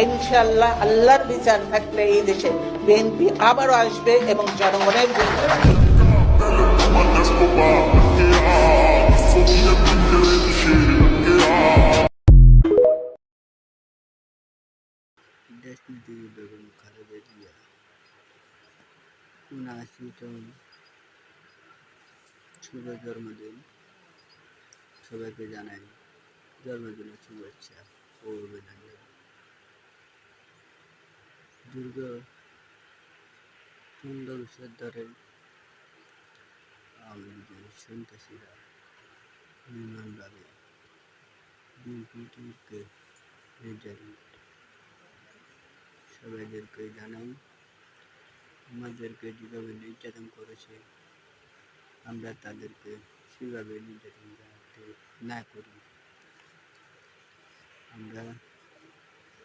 ইনশাআল্লাহ আল্লাহর বিচার থাকলে এই দেশে বিএনপি আবারও আসবে এবং জনগণের জন্য দেশনীতি বেগম খালেদা জিয়া ৭৯তম শুভ জন্মদিন সবাইকে জানাই জন্মদিনের শুভেচ্ছা ও অভিনন্দন। দীর্ঘ ১৫ বছর ধরে আওয়ামী লীগের সন্ত্রাসীরা নির্মমভাবে বিএনপিকে নির্যাতন করে। সবাইদেরকে জানাই আমাদেরকে যেভাবে নির্যাতন করেছে আমরা তাদেরকে সেভাবে নির্যাতন না করি। আমরা